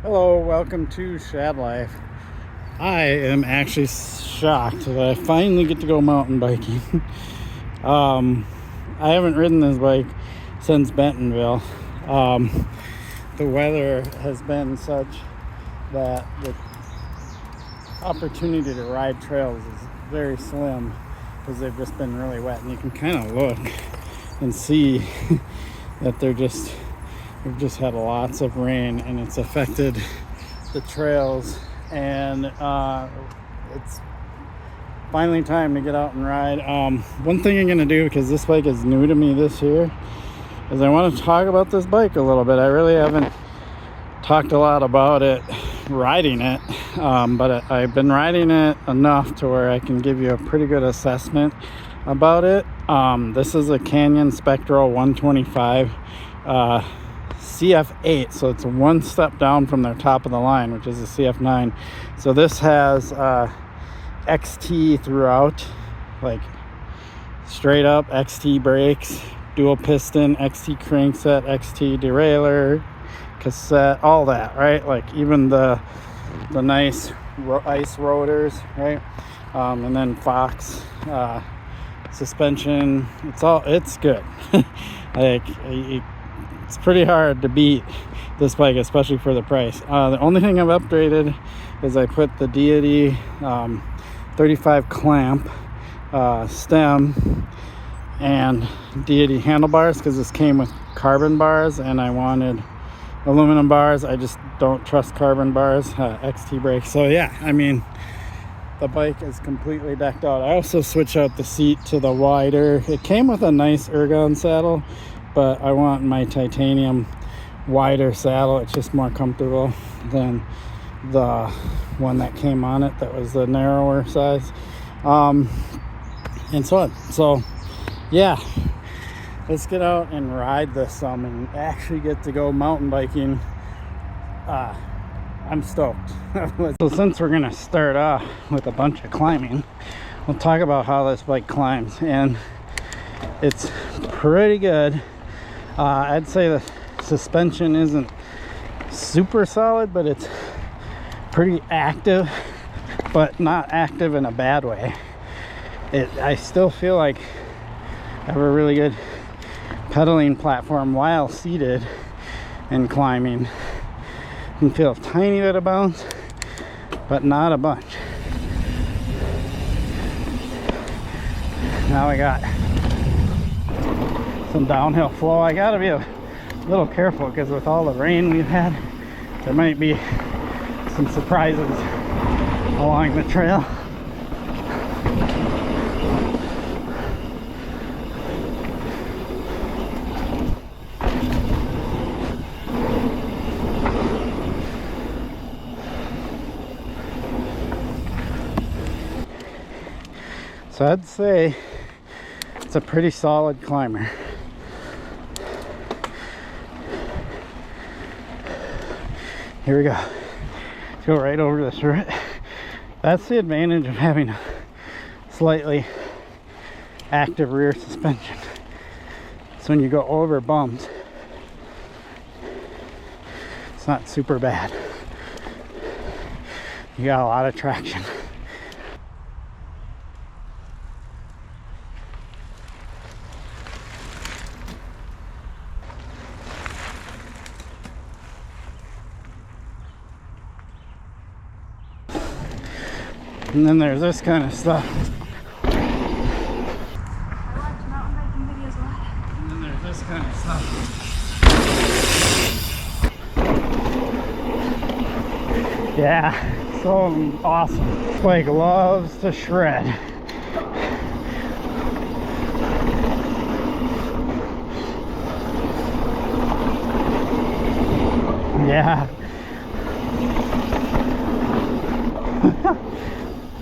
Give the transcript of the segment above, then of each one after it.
Hello, welcome to Shad Life. I am actually shocked that I finally get to go mountain biking. I haven't ridden this bike since Bentonville. The weather has been such that the opportunity to ride trails is very slim because they've just been really wet, and you can kind of look and see that we've just had lots of rain and it's affected the trails, and it's finally time to get out and ride. One thing I'm gonna do, because this bike is new to me this year, is I want to talk about this bike a little bit. I really haven't talked a lot about it, riding it, but I've been riding it enough to where I can give you a pretty good assessment about it. This is a Canyon Spectral 125 CF8, so it's one step down from their top of the line, which is a CF9. So this has XT throughout, like straight up XT brakes, dual piston, XT crankset, XT derailleur, cassette, all that, right? Like even the nice ice rotors, right? And then Fox suspension. It's good. Like it's pretty hard to beat this bike, especially for the price. The only thing I've upgraded is I put the Deity 35 clamp stem and Deity handlebars, because this came with carbon bars and I wanted aluminum bars. I just don't trust carbon bars, XT brakes. So yeah, I mean, the bike is completely decked out. I also switched out the seat to the wider. It came with a nice ergon saddle, but I want my titanium wider saddle. It's just more comfortable than the one that came on it that was the narrower size, and so on. So yeah, let's get out and ride this some and actually get to go mountain biking. I'm stoked. So since we're gonna start off with a bunch of climbing, we'll talk about how this bike climbs, and it's pretty good. I'd say the suspension isn't super solid, but it's pretty active, but not active in a bad way. I still feel like I have a really good pedaling platform while seated and climbing. You can feel a tiny bit of bounce, but not a bunch. Now I got some downhill flow. I gotta be a little careful because with all the rain we've had, there might be some surprises along the trail. So I'd say it's a pretty solid climber. Here we go. Let's go right over this root. That's the advantage of having a slightly active rear suspension. So when you go over bumps, it's not super bad. You got a lot of traction. And then there's this kind of stuff. I watch mountain biking videos a lot. And then there's this kind of stuff. Yeah, so awesome. This bike loves to shred. Yeah.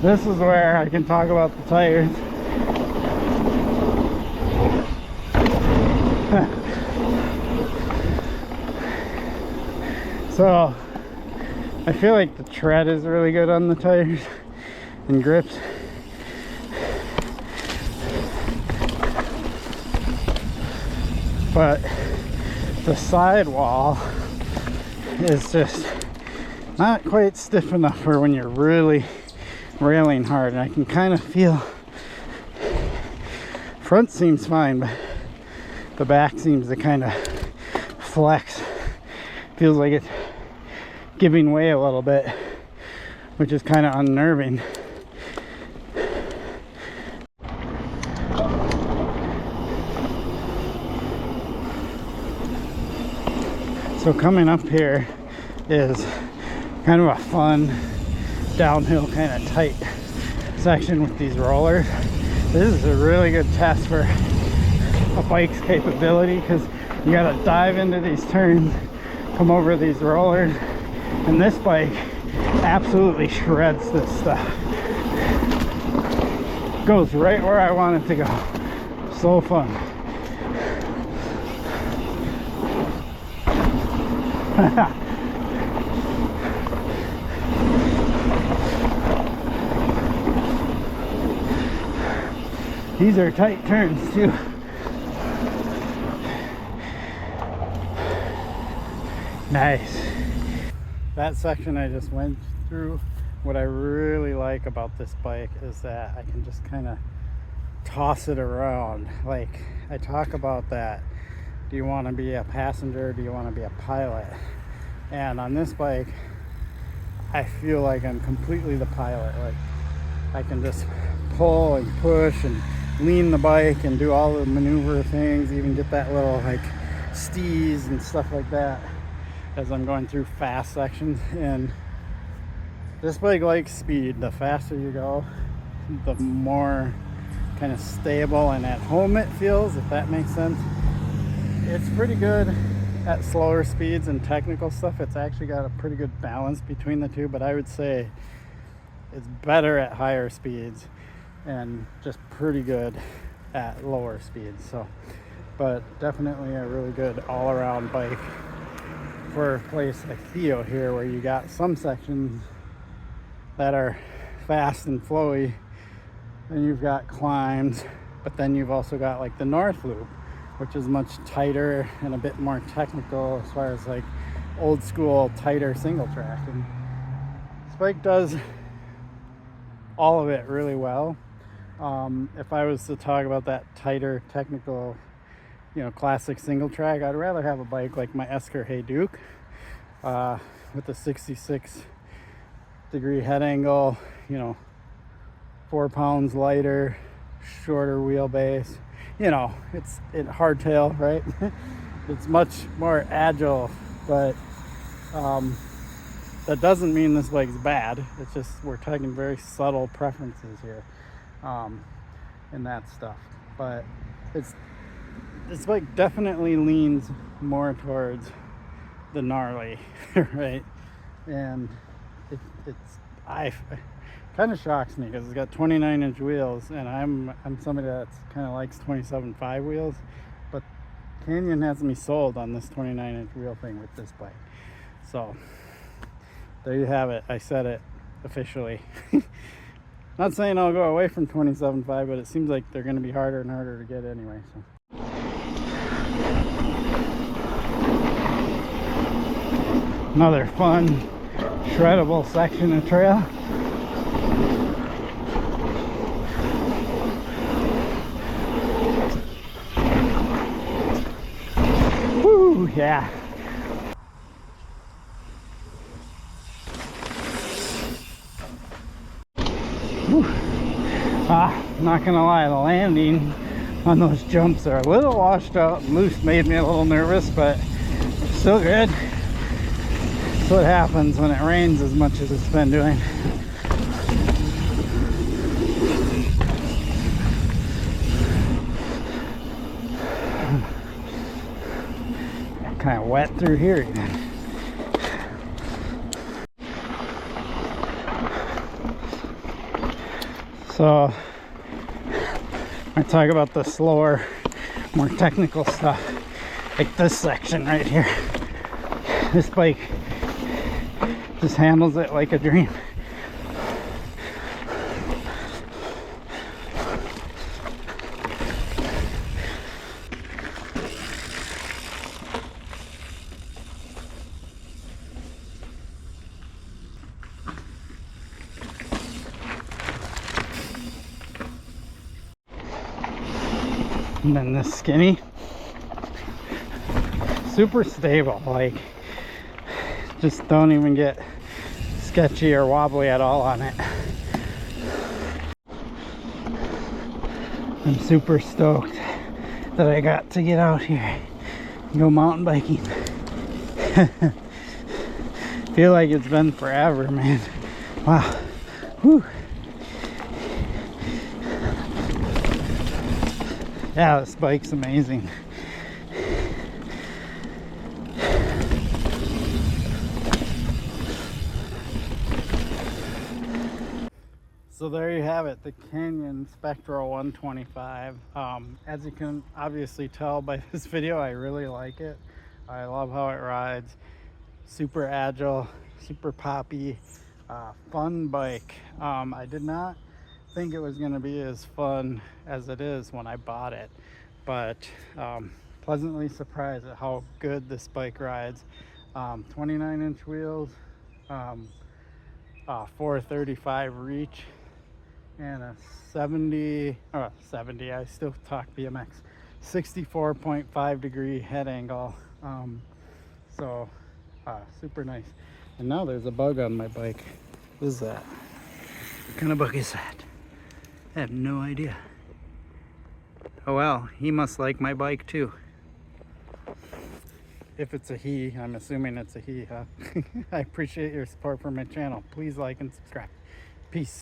This is where I can talk about the tires. So I feel like the tread is really good on the tires and grips. But the sidewall is just not quite stiff enough for when you're really railing hard. And I can kind of feel front seems fine, but the back seems to kind of flex. Feels like it's giving way a little bit, which is kind of unnerving. So coming up here is kind of a fun downhill kind of tight section with these rollers. This is a really good test for a bike's capability, because you got to dive into these turns, come over these rollers, and this bike absolutely shreds this stuff. Goes right where I want it to go. So fun. These are tight turns too. Nice. That section I just went through, what I really like about this bike is that I can just kind of toss it around. Like I talk about that. Do you want to be a passenger? Do you want to be a pilot? And on this bike, I feel like I'm completely the pilot. Like I can just pull and push and lean the bike and do all the maneuver things, even get that little like steez and stuff like that as I'm going through fast sections. And this bike likes speed. The faster you go, the more kind of stable and at home it feels, if that makes sense. It's pretty good at slower speeds and technical stuff. It's actually got a pretty good balance between the two, but I would say it's better at higher speeds and just pretty good at lower speeds. So, but definitely a really good all-around bike for a place like Theo here, where you got some sections that are fast and flowy, and you've got climbs, but then you've also got like the North Loop, which is much tighter and a bit more technical as far as like old school tighter single track. And this bike does all of it really well. If I was to talk about that tighter technical, classic single track, I'd rather have a bike like my Esker Hey Duke with a 66-degree head angle, 4 pounds lighter, shorter wheelbase. It's hardtail, right? It's much more agile, but that doesn't mean this bike's bad. It's just we're taking very subtle preferences here in that stuff. But this bike definitely leans more towards the gnarly, right? And it's kind of shocks me because it's got 29-inch wheels, and I'm somebody that's kind of likes 27.5 wheels, but Canyon has me sold on this 29-inch wheel thing with this bike. So there you have it. I said it officially. Not saying I'll go away from 27.5, but it seems like they're going to be harder and harder to get anyway. So another fun shreddable section of trail. Woo, yeah. Whew. Not gonna lie, the landing on those jumps are a little washed out and loose, made me a little nervous, but still good. That's what happens when it rains as much as it's been doing. Kind of wet through here even. So I talk about the slower, more technical stuff, like this section right here. This bike just handles it like a dream. And then this skinny, super stable, like just don't even get sketchy or wobbly at all on it. I'm super stoked that I got to get out here and go mountain biking. Feel like it's been forever, man. Wow. Whew. Yeah, this bike's amazing. So there you have it, the Canyon Spectral 125. As you can obviously tell by this video, I really like it. I love how it rides. Super agile, super poppy, fun bike. I did not think it was going to be as fun as it is when I bought it, but pleasantly surprised at how good this bike rides. 29-inch wheels, 435 reach, and a 70, I still talk BMX, 64.5 degree head angle. So super nice. And now there's a bug on my bike. What is that? What kind of bug is that? I have no idea. Oh well, he must like my bike too. If it's a he, I'm assuming it's a he, huh? I appreciate your support for my channel. Please like and subscribe. Peace.